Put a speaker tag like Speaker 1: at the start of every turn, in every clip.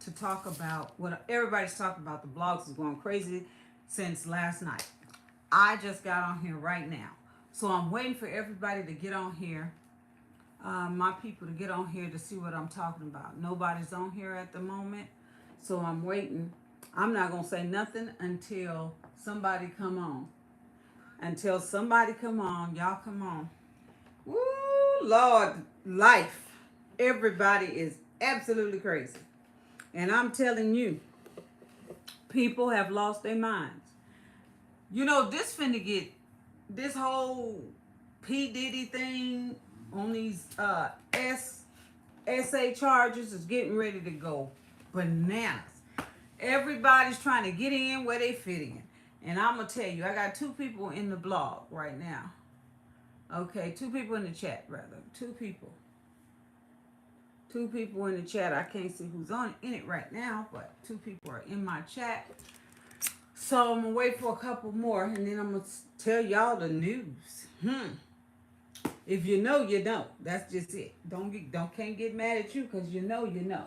Speaker 1: to talk about what everybody's talking about. The blogs is going crazy since last night. I just got on here right now. So I'm waiting for everybody to get on here, my people to get on here to see what I'm talking about. Nobody's on here at the moment, so I'm waiting. I'm not going to say nothing until somebody come on. Until somebody come on, y'all come on. Woo, Lord, life. Everybody is absolutely crazy. And I'm telling you, people have lost their minds. You know, this finna get this whole P. Diddy thing on these SA charges is getting ready to go bananas. Everybody's trying to get in where they fit in. And I'm going to tell you, I got two people in the blog right now. Okay, two people in the chat, rather. Two people. Two people in the chat. I can't see who's on in it right now, but two people are in my chat. So I'm going to wait for a couple more, and then I'm going to tell y'all the news. If you know, you know. That's just it. Can't get mad at you because you know, you know.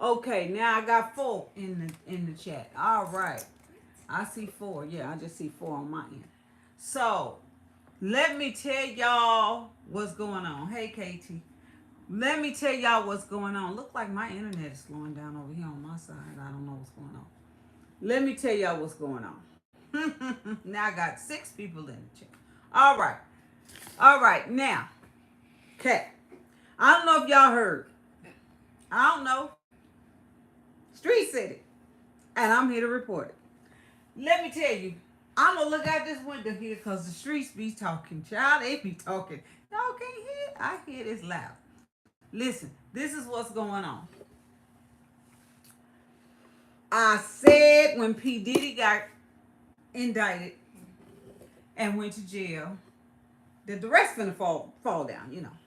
Speaker 1: Okay, now I got four in the chat. All right. I see four. Yeah, I just see four on my end. So, let me tell y'all what's going on. Hey, Katie. Let me tell y'all what's going on. Look like my internet is slowing down over here on my side. I don't know what's going on. Let me tell y'all what's going on. Now I got 6 people in the chat. All right. All right. Now, okay. I don't know if y'all heard. I don't know. Street said it. And I'm here to report it. Let me tell you, I'm going to look out this window here because the streets be talking. Child, they be talking. Y'all can't hear it? I hear this loud. Listen, this is what's going on. I said when P. Diddy got indicted and went to jail that the rest finna fall down, you know.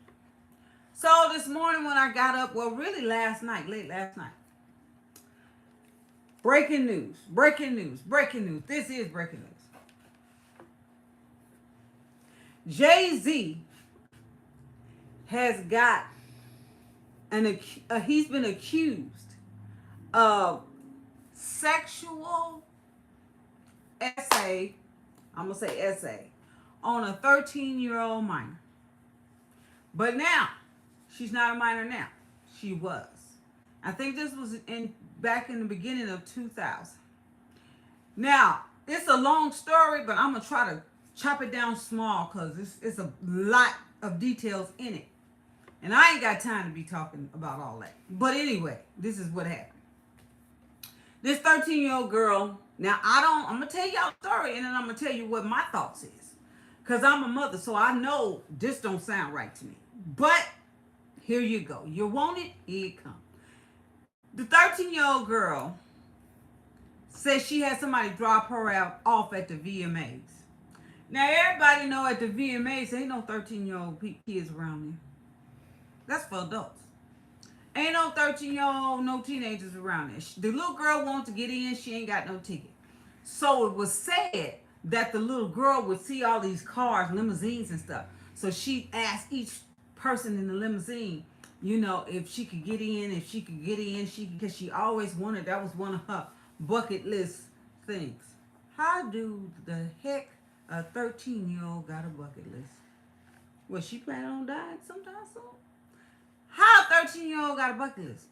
Speaker 1: So this morning when I got up, well, really last night, late last night, breaking news, breaking news, breaking news. This is breaking news. Jay-Z has got he's been accused of sexual essay, I'm going to say essay, on a 13-year-old minor. But now, she's not a minor now. She was. I think this was back in the beginning of 2000. Now, it's a long story, but I'm going to try to chop it down small because it's a lot of details in it. And I ain't got time to be talking about all that. But anyway, this is what happened. This 13-year-old girl, now I'm going to tell y'all a story and then I'm going to tell you what my thoughts is. Because I'm a mother, so I know this don't sound right to me. But here you go. You want it? Here it comes. The 13-year-old girl says she had somebody drop her off at the VMAs. Now, everybody know at the VMAs, ain't no 13-year-old kids around there. That's for adults. Ain't no 13-year-old, no teenagers around there. The little girl wants to get in. She ain't got no ticket. So it was said that the little girl would see all these cars, limousines and stuff. So she asked each person in the limousine, you know, if she could get in, because she always wanted, that was one of her bucket list things. How do the heck a 13-year-old got a bucket list? Was she planning on dying sometime soon? How a 13-year-old got a bucket list?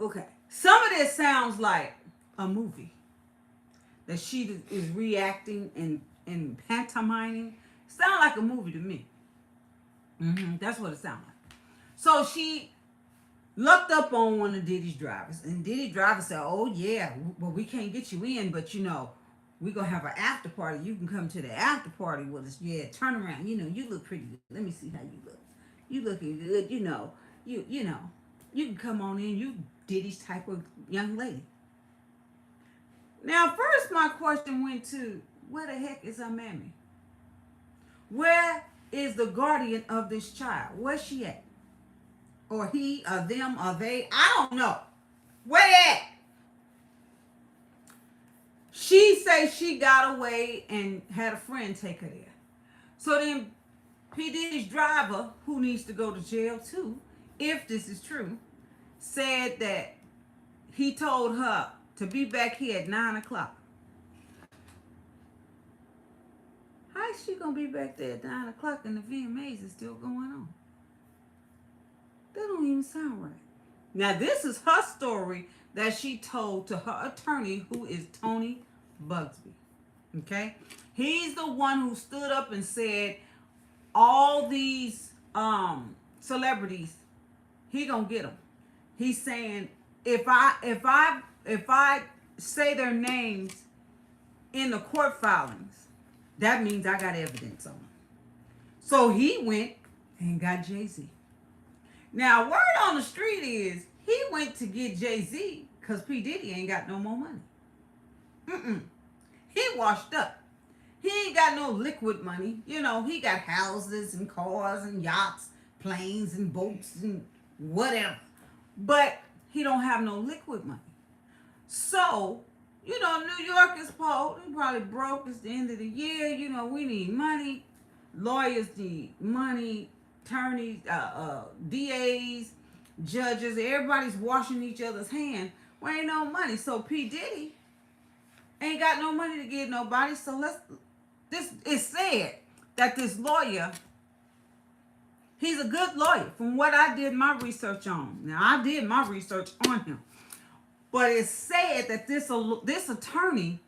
Speaker 1: Okay. Some of this sounds like a movie that she is reacting and pantomiming. Sound like a movie to me. That's what it sounds like. So she looked up on one of Diddy's drivers, and Diddy driver said, "Oh yeah, well we can't get you in, but you know, we're gonna have an after party. You can come to the after party with us. Yeah, turn around. You know, you look pretty good. Let me see how you look. You looking good. You know, you know, you can come on in. You Diddy's type of young lady." Now, first my question went to, where the heck is her mammy? Where is the guardian of this child? Where's she at? Or he, or them, or they? I don't know. Where they at? She says she got away and had a friend take her there. So then P. Diddy's driver, who needs to go to jail too, if this is true, said that he told her to be back here at 9 o'clock. How is she going to be back there at 9 o'clock and the VMAs is still going on? That don't even sound right. Now, this is her story that she told to her attorney, who is Tony Bugsby. Okay? He's the one who stood up and said all these celebrities, he gonna get them. He's saying if I say their names in the court filings, that means I got evidence on them. So he went and got Jay-Z. Now, word on the street is he went to get Jay-Z because P. Diddy ain't got no more money. He washed up. He ain't got no liquid money. You know, he got houses and cars and yachts, planes and boats and whatever. But he don't have no liquid money. So, you know, New York is poor. They probably broke. It's the end of the year. You know, we need money. Lawyers need money. Attorneys, DAs, judges, everybody's washing each other's hands. Well, ain't no money. So P. Diddy ain't got no money to give nobody. So this is said that this lawyer, he's a good lawyer from what I did my research on. Now, I did my research on him. But it's said that this attorney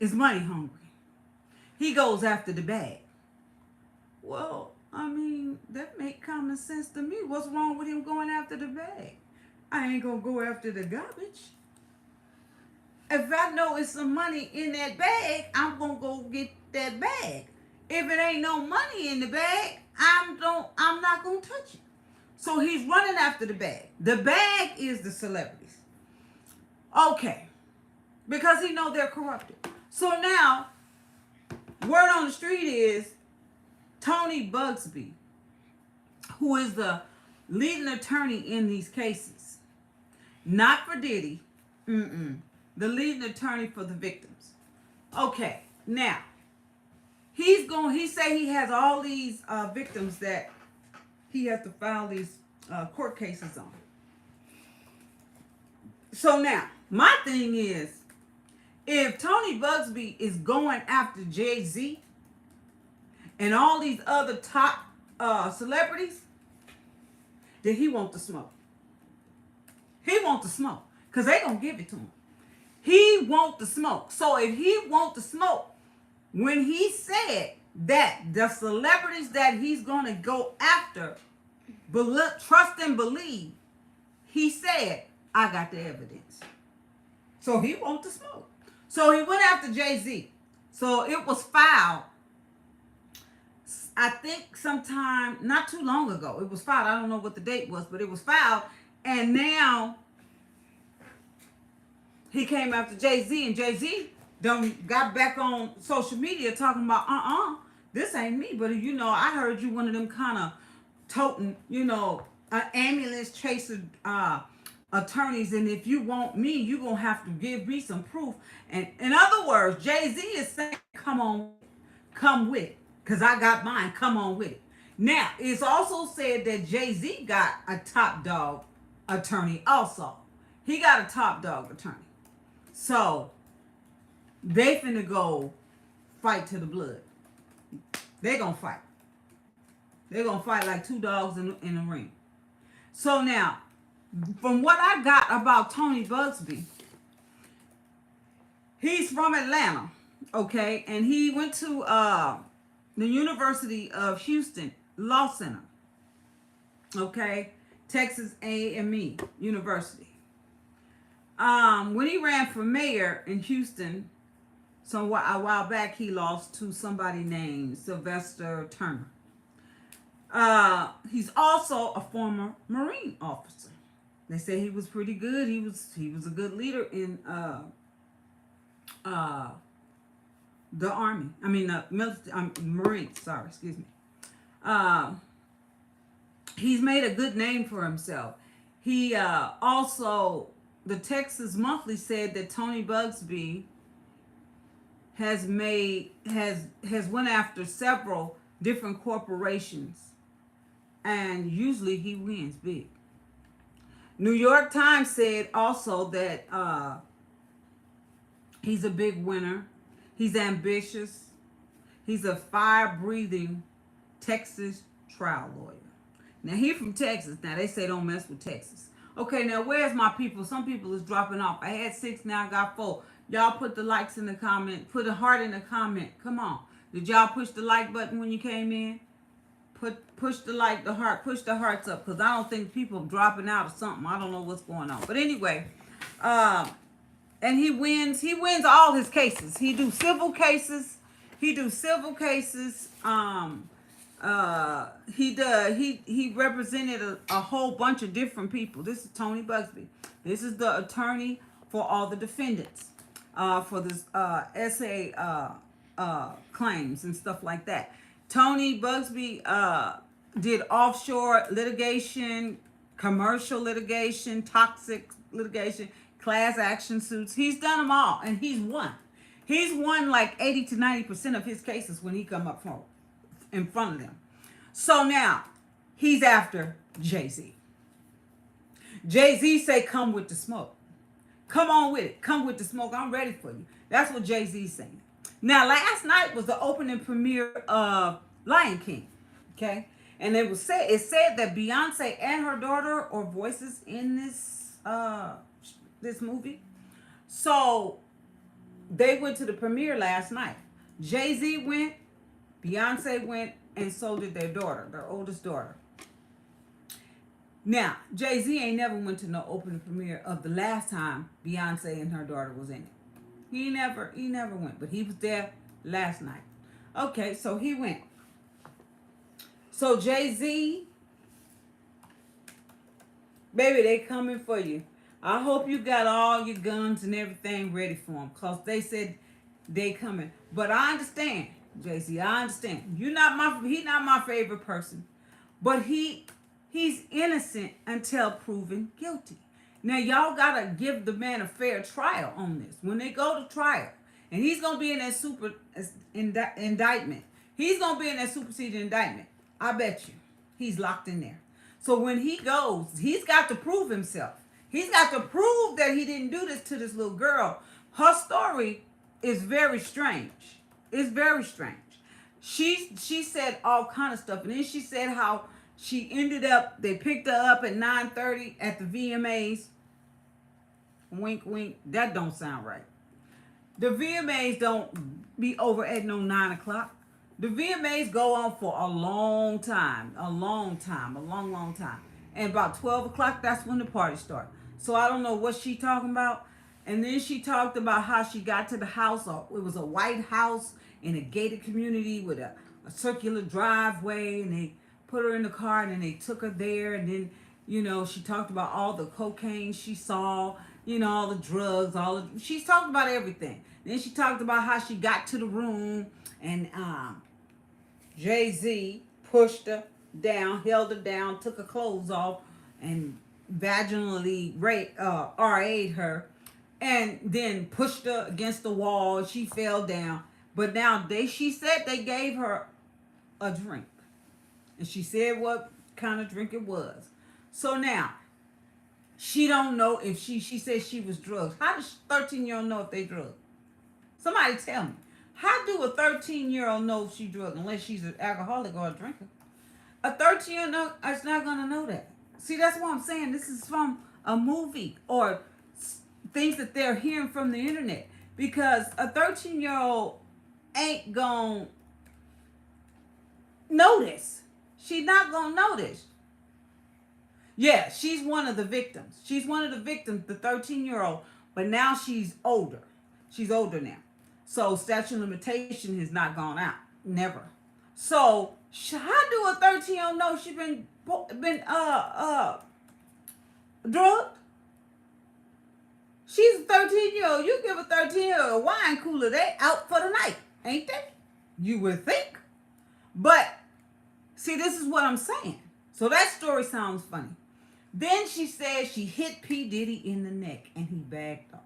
Speaker 1: is money hungry. He goes after the bag. Well, I mean, that make common sense to me. What's wrong with him going after the bag? I ain't gonna go after the garbage. If I know it's some money in that bag, I'm gonna go get that bag. If it ain't no money in the bag, I'm not gonna touch it. So he's running after the bag. The bag is the celebrities. Okay. Because he know they're corrupted. So now, word on the street is Tony Bugsby, who is the leading attorney in these cases, not for Diddy, the leading attorney for the victims. Okay, now he say he has all these victims that he has to file these court cases on. So now my thing is, if Tony Bugsby is going after Jay-Z and all these other top celebrities, then he want the smoke. He want the smoke because they gonna give it to him. He want the smoke. So if he want the smoke, when he said that the celebrities that he's gonna go after, trust and believe, he said, I got the evidence. So he want the smoke. So he went after Jay-Z. So it was filed, I think sometime not too long ago. It was filed. I don't know what the date was, but it was filed. And now he came after Jay-Z, and Jay-Z got back on social media talking about, this ain't me. But, you know, I heard you one of them kind of toting, you know, ambulance chaser attorneys. And if you want me, you're going to have to give me some proof. And in other words, Jay-Z is saying, come with it. Because I got mine. Come on with it. Now, it's also said that Jay-Z got a top dog attorney also. He got a top dog attorney. So, they finna go fight to the blood. They gonna fight. They're gonna fight like two dogs in the ring. So now, from what I got about Tony Bugsby, he's from Atlanta, okay? And he went to the University of Houston Law Center, okay? Texas A&M University. When he ran for mayor in Houston, a while back, he lost to somebody named Sylvester Turner. He's also a former Marine officer. They say he was pretty good. He was a good leader in the Army. I mean, Marines. Sorry, excuse me. He's made a good name for himself. He also, the Texas Monthly said that Tony Bugsby has went after several different corporations, and usually he wins big. New York Times said also that he's a big winner. He's ambitious. He's a fire-breathing Texas trial lawyer. Now he from Texas. Now they say don't mess with Texas. Okay, now where's my people? Some people is dropping off. I had 6, now I got 4. Y'all put the likes in the comment. Put a heart in the comment. Come on. Did y'all push the like button when you came in? Push the like, the heart, push the hearts up, because I don't think people are dropping out or something. I don't know what's going on. But anyway, and he wins all his cases. He do civil cases. He represented a whole bunch of different people. This is Tony Bugsby. This is the attorney for all the defendants for this claims and stuff like that. Tony Bugsby did offshore litigation, commercial litigation, toxic litigation, class action suits. He's done them all, and he's won. He's won like 80 to 90% of his cases when he come up in front of them. So now he's after Jay-Z. Jay-Z say, come with the smoke. Come on with it. Come with the smoke. I'm ready for you. That's what Jay-Z's saying. Now, last night was the opening premiere of Lion King. Okay? And it said that Beyonce and her daughter are voices in this movie. So they went to the premiere last night. Jay-Z went, Beyonce went, and so did their daughter, their oldest daughter. Now, Jay-Z ain't never went to no opening premiere of the last time Beyonce and her daughter was in it. He never went, but he was there last night. Okay, so he went. So Jay-Z, baby, they coming for you. I hope you got all your guns and everything ready for them, because they said they coming. But I understand, Jay-Z, I understand. He's not my favorite person. But he's innocent until proven guilty. Now, y'all got to give the man a fair trial on this. When they go to trial, and he's going to be in that indictment. He's going to be in that superseded indictment. I bet you he's locked in there. So when he goes, he's got to prove himself. He's got to prove that he didn't do this to this little girl. Her story is very strange. It's very strange. She said all kind of stuff. And then she said how she ended up, they picked her up at 9:30 at the VMAs. Wink, wink. That don't sound right. The VMAs don't be over at no 9 o'clock. The VMAs go on for a long time. A long time. And about 12 o'clock, that's when the party starts. So I don't know what she talking about. And then she talked about how she got to the house. It was a white house in a gated community with a circular driveway. And they put her in the car and then they took her there. And then, she talked about all the cocaine she saw, all the drugs, she's talked about everything. Then she talked about how she got to the room and Jay-Z pushed her down, held her down, took her clothes off, and vaginally RA'd her, and then pushed her against the wall. She fell down. But now she said they gave her a drink. And she said what kind of drink it was. So now, she don't know if she said she was drugged. How does 13-year-old know if they drugged? Somebody tell me. How do a 13-year-old know if she drugged unless she's an alcoholic or a drinker? A 13-year-old is not going to know that. See, that's what I'm saying. This is from a movie or things that they're hearing from the internet. Because a 13-year-old ain't going to notice. She's not going to notice. Yeah, she's one of the victims. She's one of the victims, the 13-year-old. But now she's older. She's older now. So statute of limitation has not gone out. Never. So how do a 13-year-old know she's been drugged? She's a 13-year-old. You give a 13-year-old a wine cooler, they out for the night, ain't they? You would think. But see, this is what I'm saying. So that story sounds funny. Then she said she hit P. Diddy in the neck and he backed off.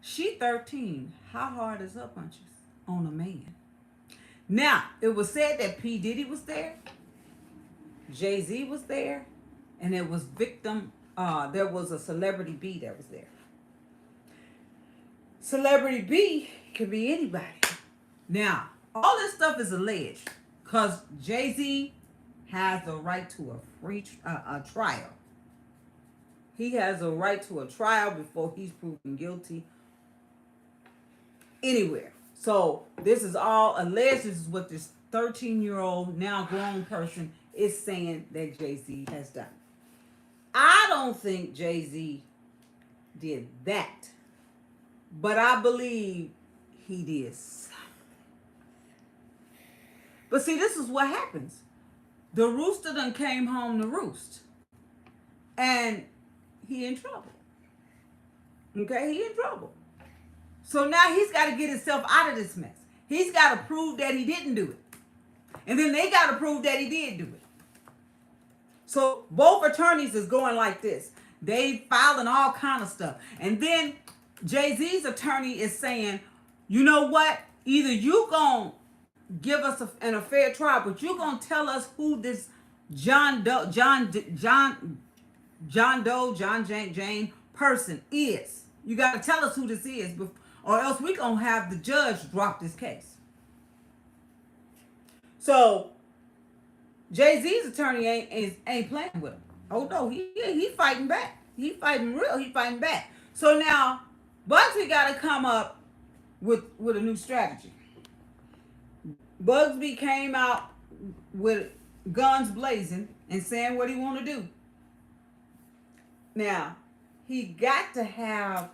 Speaker 1: She 13. How hard is her punches on a man? Now, it was said that P. Diddy was there, Jay-Z was there, and it was victim there was a celebrity B that was there. Celebrity B could be anybody. Now, all this stuff is alleged because Jay-Z has the right to a free a trial. He has a right to a trial before he's proven guilty anywhere. So this is all alleged. This is what this 13-year-old, now grown person is saying that Jay-Z has done. I don't think Jay-Z did that, but I believe he did something. But see, this is what happens. The rooster done came home to roost. And he in trouble. Okay, he in trouble. So now he's got to get himself out of this mess. He's got to prove that he didn't do it. And then they got to prove that he did do it. So both attorneys is going like this. They filing all kind of stuff. And then Jay-Z's attorney is saying, you know what? Either you going to give us a fair trial, but you're going to tell us who this John Jane person is. You got to tell us who this is, or else we're going to have the judge drop this case. So Jay-Z's attorney ain't playing with him. Oh no, he fighting back. He fighting real. He fighting back. So now Bugsy got to come up with a new strategy. Bugsy came out with guns blazing and saying what he want to do. Now, he got to have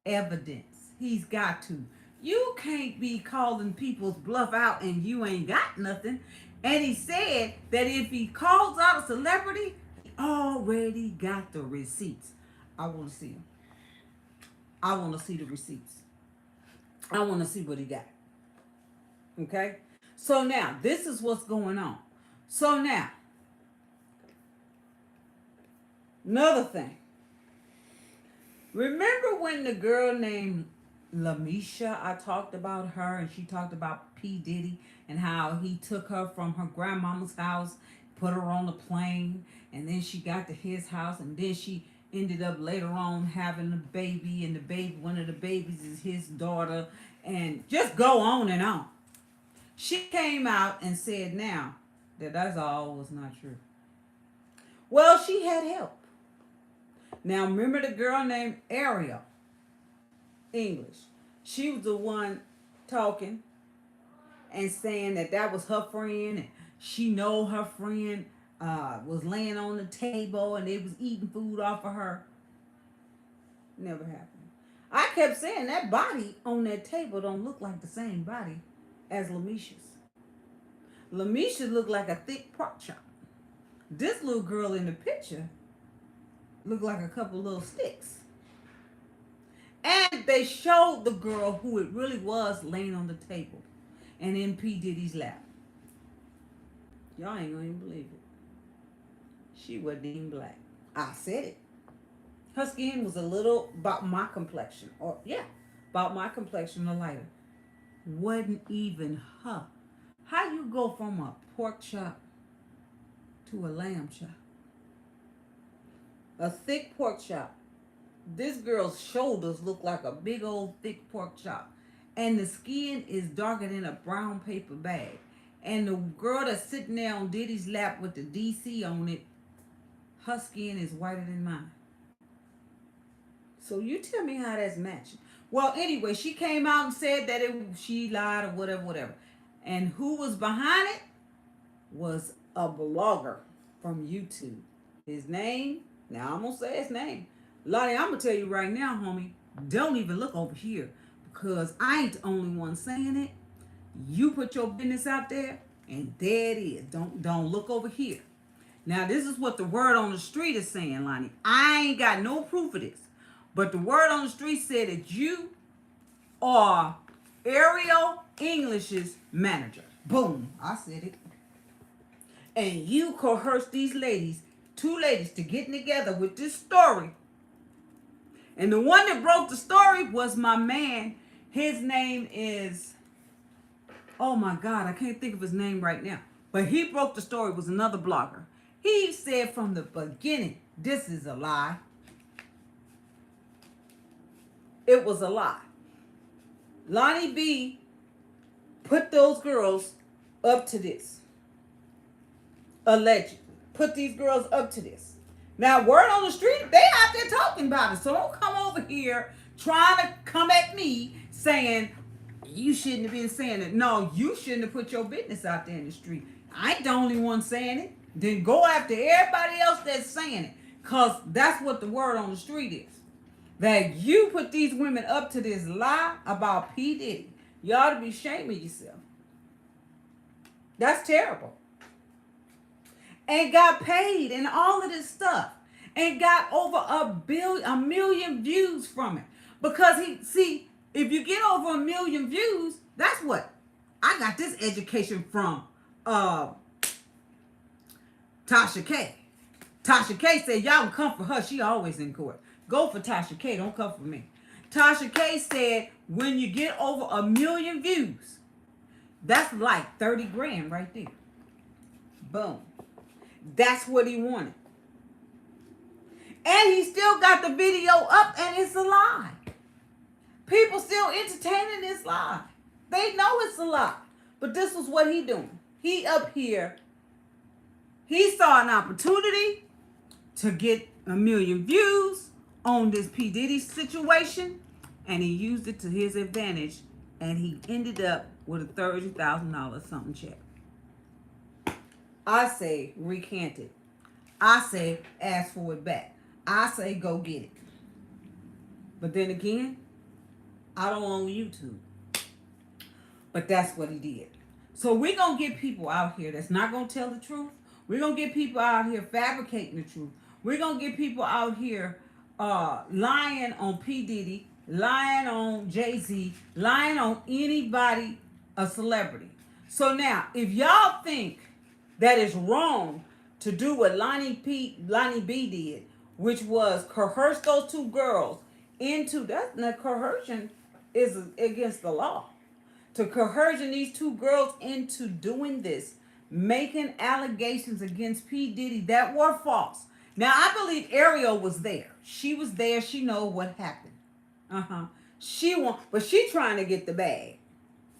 Speaker 1: evidence. He's got to. You can't be calling people's bluff out and you ain't got nothing. And he said that if he calls out a celebrity, he already got the receipts. I want to see them. I want to see the receipts. I want to see what he got. Okay? So now, this is what's going on. So now, another thing. Remember when the girl named Lamisha, I talked about her, and she talked about P. Diddy and how he took her from her grandmama's house, put her on a plane, and then she got to his house, and then she ended up later on having a baby, and the baby, one of the babies is his daughter, and just go on and on. She came out and said now that that's all was not true. Well, she had help. Now, remember the girl named Ariel English? She was the one talking and saying that was her friend, and she know her friend was laying on the table and they was eating food off of her. Never happened. I kept saying that body on that table don't look like the same body as Lamisha's. Lamisha looked like a thick pork chop. This little girl in the picture looked like a couple little sticks. And they showed the girl who it really was laying on the table and in P. Diddy's lap. Y'all ain't gonna even believe it. She wasn't even black. I said it. Her skin was a little about my complexion. About my complexion or lighter. Wasn't even her. How you go from a pork chop to a lamb chop? A thick pork chop. This girl's shoulders look like a big old thick pork chop. And the skin is darker than a brown paper bag. And the girl that's sitting there on Diddy's lap with the DC on it, her skin is whiter than mine. So you tell me how that's matching. Well, anyway, she came out and said that she lied or whatever. And who was behind it was a blogger from YouTube. His name, now I'm going to say his name. Lottie, I'm going to tell you right now, homie, don't even look over here because I ain't the only one saying it. You put your business out there and there it is. Don't look over here. Now, this is what the word on the street is saying, Lonnie. I ain't got no proof of this. But the word on the street said that you are Ariel English's manager. Boom. I said it. And you coerced these ladies, two ladies, to get together with this story. And the one that broke the story was my man. His name is, oh my God, I can't think of his name right now. But he broke the story, was another blogger. He said from the beginning, this is a lie. it was a lie. Lonnie B put those girls up to this. Allegedly. Put these girls up to this. Now, word on the street, they out there talking about it. So don't come over here trying to come at me saying, you shouldn't have been saying it. No, you shouldn't have put your business out there in the street. I ain't the only one saying it. Then go after everybody else that's saying it. Because that's what the word on the street is. That you put these women up to this lie about P. Diddy. You ought to be ashamed of yourself. That's terrible. And got paid and all of this stuff. And got over a million views from it. Because if you get over 1 million views, that's what I got this education from Tasha K. Tasha K said, y'all can come for her. She always in court. Go for Tasha K. Don't come for me. Tasha K said, when you get over 1 million views, that's like 30 grand right there. Boom. That's what he wanted. And he still got the video up, and it's a lie. People still entertaining this lie. They know it's a lie. But this was what he doing. He up here. He saw an opportunity to get 1 million views on this P. Diddy situation. And he used it to his advantage. And he ended up with a $30,000 something check. I say recant it. I say ask for it back. I say go get it. But then again, I don't own YouTube. But that's what he did. So we're going to get people out here that's not going to tell the truth. We're going to get people out here fabricating the truth. We're going to get people out here lying on P. Diddy, lying on Jay-Z, lying on anybody, a celebrity. So now, if y'all think that it's wrong to do what Lonnie B did, which was coerce those two girls into, that coercion is against the law. To coercion these two girls into doing this, making allegations against P. Diddy that were false. Now, I believe Ariel was there. She was there. She know what happened. But she trying to get the bag.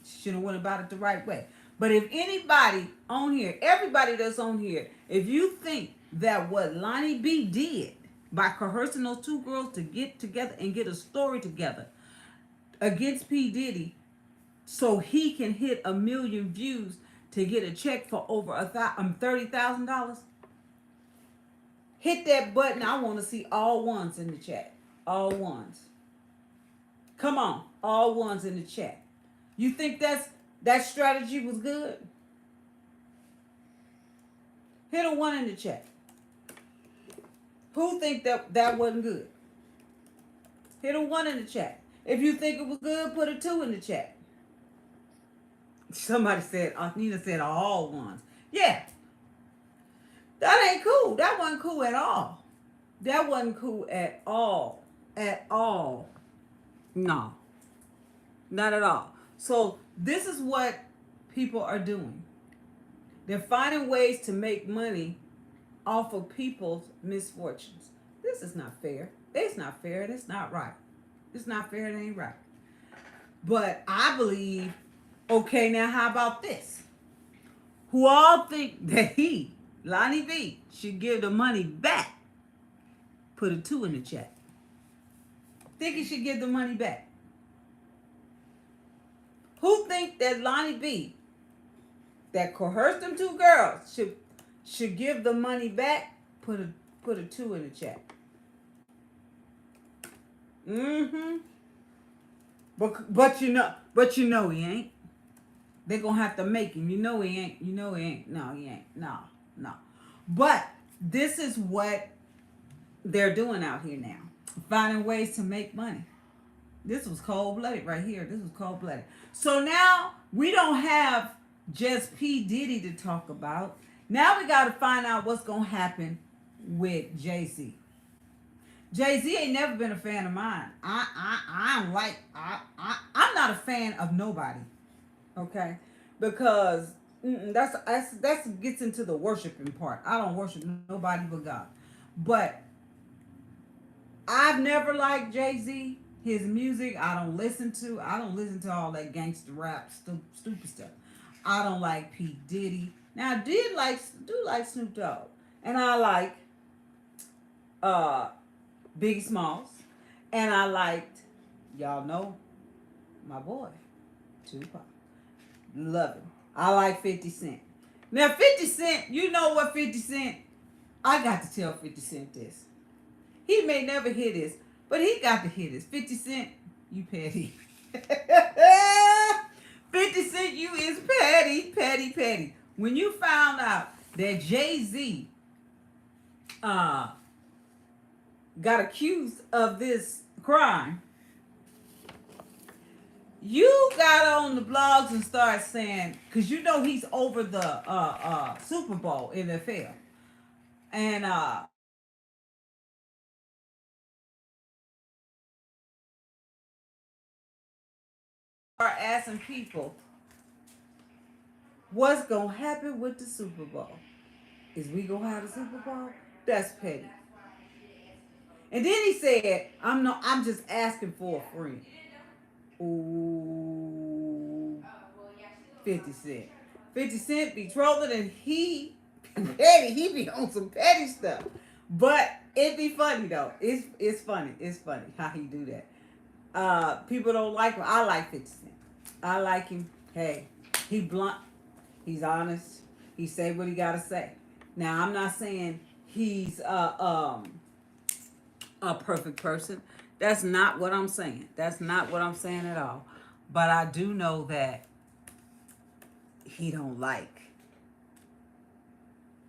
Speaker 1: She should have went about it the right way. But if anybody on here, everybody that's on here, if you think that what Lonnie B did by coercing those two girls to get together and get a story together against P. Diddy so he can hit 1 million views to get a check for over $30,000, hit that button. I want to see all ones in the chat. All ones. Come on. All ones in the chat. You think that strategy was good? Hit a 1 in the chat. Who think that wasn't good? Hit a 1 in the chat. If you think it was good, put a 2 in the chat. Somebody said, Nina said all ones. Yeah. That ain't cool. That wasn't cool at all. That wasn't cool at all. At all. No. Not at all. So this is what people are doing. They're finding ways to make money off of people's misfortunes. This is not fair. It's not fair and it's not right. It's not fair and it ain't right. But I believe, okay, now how about this? Who all think that Lonnie B, should give the money back? Put a 2 in the chat. Think he should give the money back? Who think that Lonnie B, that coerced them two girls, should give the money back? Put a 2 in the chat. But you know he ain't. They're gonna have to make him. You know he ain't. You know he ain't. No, he ain't. No. But this is what they're doing out here now. Finding ways to make money. This was cold-blooded right here. This was cold-blooded. So now we don't have just P. Diddy to talk about. Now we got to find out what's going to happen with Jay-Z. Jay-Z ain't never been a fan of mine. I'm not a fan of nobody. Okay? Because that's gets into the worshiping part. I don't worship nobody but God. But I've never liked Jay-Z. His music, I don't listen to. I don't listen to all that gangster rap, stupid stuff. I don't like P Diddy. Now, I do like Snoop Dogg, and I like uh Biggie Smalls, and I liked, y'all know, my boy Tupac. Love him. I like 50 Cent. Now, 50 Cent, you know what 50 Cent? I got to tell 50 Cent this. He may never hear this, but he got to hear this. 50 Cent, you petty. 50 Cent, you is petty, petty, petty. When you found out that Jay-Z uh, got accused of this crime, you got on the blogs and started saying, because you know he's over the Super Bowl NFL. And are asking people what's gonna happen with the Super Bowl. Is we gonna have the Super Bowl? That's petty. And then he said, I'm just asking for a friend. Ooh, 50 Cent. 50 Cent be trolling and he petty. He be on some petty stuff. But it be funny though. It's funny. It's funny how he do that. People don't like him. I like 50 Cent. I like him. Hey, he blunt. He's honest. He say what he gotta say. Now I'm not saying he's a perfect person. That's not what I'm saying. That's not what I'm saying at all. But I do know that he don't like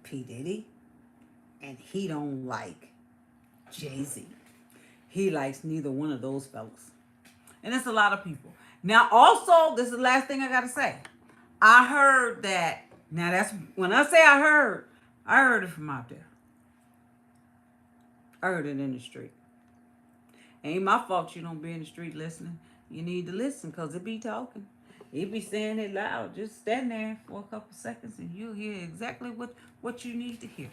Speaker 1: P. Diddy and he don't like Jay-Z. He likes neither one of those fellas. And it's a lot of people. Now also, this is the last thing I gotta say. I heard that, now that's, when I say I heard it from out there. I heard it in the street. Ain't my fault you don't be in the street listening. You need to listen because it be talking. It be saying it loud. Just stand there for a couple seconds and you'll hear exactly what you need to hear.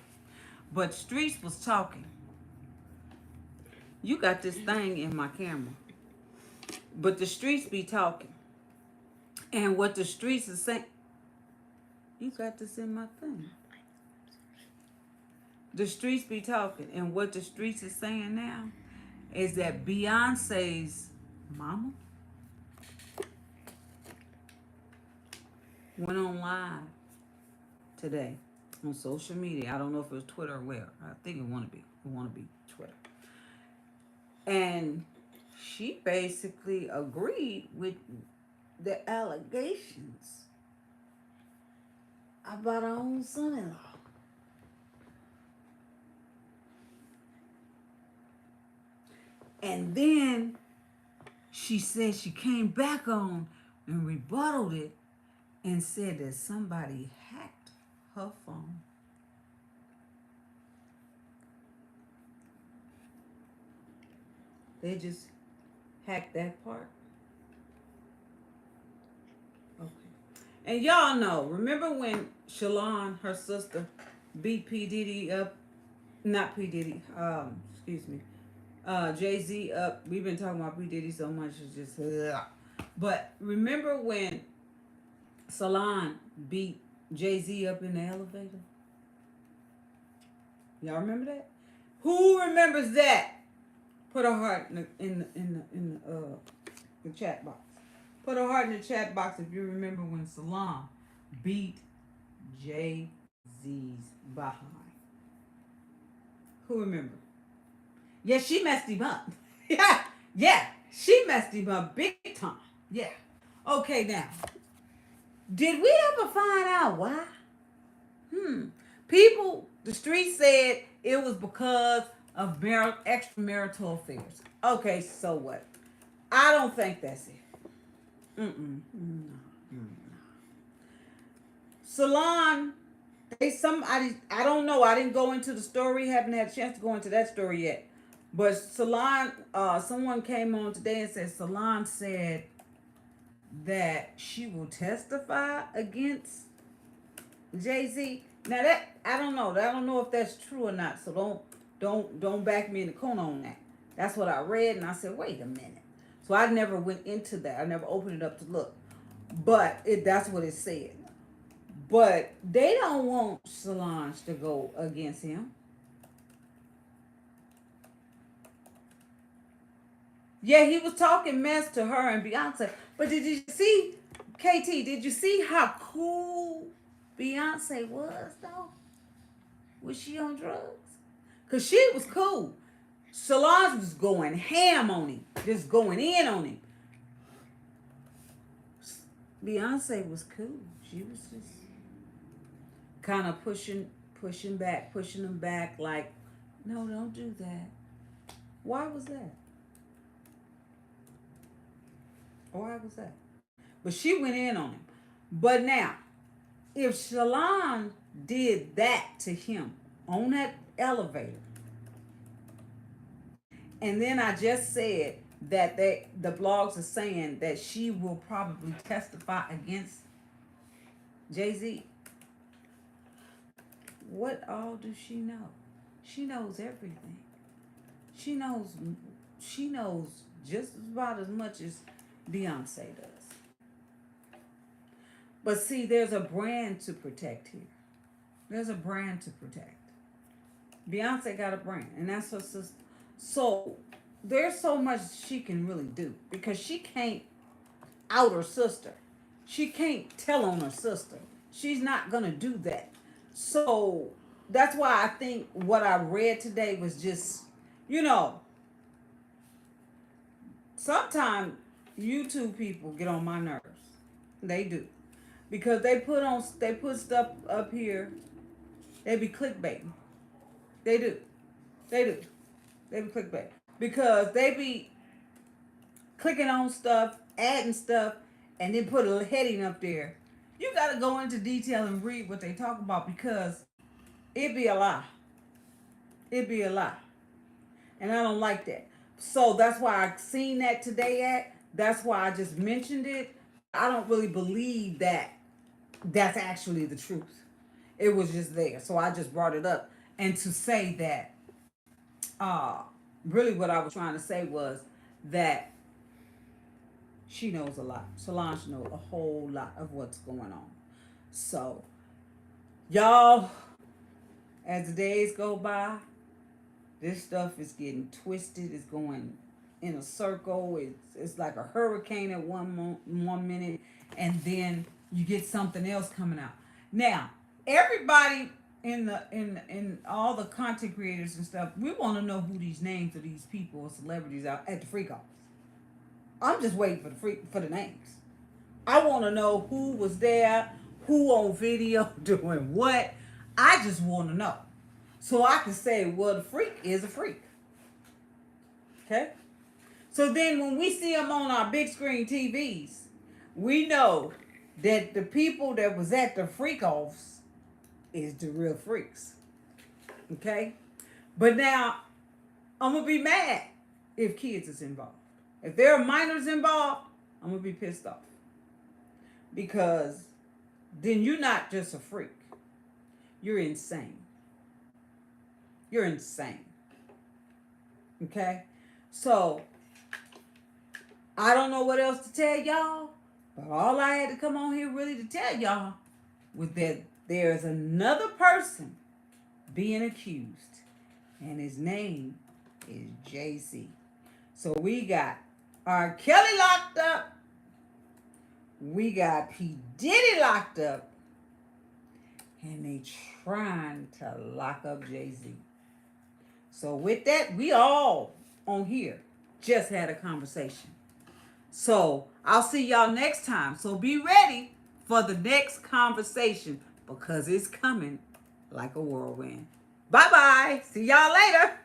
Speaker 1: But streets was talking. You got this thing in my camera. But the streets be talking. And what the streets is saying, you got this in my thing. The streets be talking. And what the streets is saying now is that Beyonce's mama went on live today on social media. I don't know if it was Twitter or where. I think it want to be. It want to be Twitter. And she basically agreed with the allegations about her own son-in-law. And then she said she came back on and rebutted it and said that somebody hacked her phone. They just hacked that part. Okay. And y'all know, remember when Shalon, her sister, beat P. Diddy up? Not P. Diddy, excuse me. Jay-Z up. We've been talking about P. Diddy so much, it's just, ugh. But remember when Salon beat Jay-Z up in the elevator? Y'all remember that? Who remembers that? Put a heart in the chat box. Put a heart in the chat box if you remember when Salon beat Jay-Z's behind. Who remember? Yeah, she messed him up. yeah, she messed him up big time. Yeah. Okay, now, did we ever find out why? People, the street said it was because of extramarital affairs. Okay, so what? I don't think that's it. No. Salon, I don't know. I didn't go into the story. Haven't had a chance to go into that story yet. But Salon, someone came on today and said Salon said that she will testify against Jay-Z. Now that I don't know. I don't know if that's true or not. So don't back me in the corner on that. That's what I read and I said, wait a minute. So I never went into that. I never opened it up to look. But that's what it said. But they don't want Solange to go against him. Yeah, he was talking mess to her and Beyonce. But did you see, KT, did you see how cool Beyonce was, though? Was she on drugs? Because she was cool. Solange was going ham on him. Just going in on him. Beyonce was cool. She was just kind of pushing him back like, no, don't do that. Why was that? Why was that? But she went in on him. But now, if Solange did that to him on that elevator, and then I just said that the blogs are saying that she will probably testify against Jay-Z. What all does she know? She knows everything. She knows just about as much as Beyonce does. But see, there's a brand to protect here. There's a brand to protect. Beyonce got a brand, and that's her sister. So there's so much she can really do because she can't out her sister. She can't tell on her sister. She's not going to do that. So that's why I think what I read today was just, sometimes YouTube people get on my nerves. They do. Because they put stuff up here. They be clickbaiting. They do. They be clickbait. Because they be clicking on stuff, adding stuff, and then put a heading up there. You got to go into detail and read what they talk about because it be a lie. It be a lie. And I don't like that. So that's why I seen that today that's why I just mentioned it. I don't really believe that that's actually the truth. It was just there. So I just brought it up. And to say that, really what I was trying to say was that she knows a lot. Solange knows a whole lot of what's going on. So, y'all, as the days go by, this stuff is getting twisted. It's going in a circle. It's like a hurricane at one minute, and then you get something else coming out. Now, everybody in all the content creators and stuff, we want to know who these names of these people or celebrities are at the freak offs. I'm just waiting for the names. I want to know who was there, who on video doing what. I just want to know. So I can say, well, the freak is a freak. Okay? So then when we see them on our big screen TVs, we know that the people that was at the freak offs is the real freaks. Okay? But now, I'm going to be mad if kids is involved. If there are minors involved, I'm going to be pissed off. Because then you're not just a freak. You're insane. You're insane. Okay? So, I don't know what else to tell y'all. But all I had to come on here really to tell y'all was that there's another person being accused. And his name is Jay-Z. So we got R. Kelly locked up. We got P. Diddy locked up. And they trying to lock up Jay-Z. So with that, we all on here just had a conversation. So I'll see y'all next time. So be ready for the next conversation because it's coming like a whirlwind. Bye-bye. See y'all later.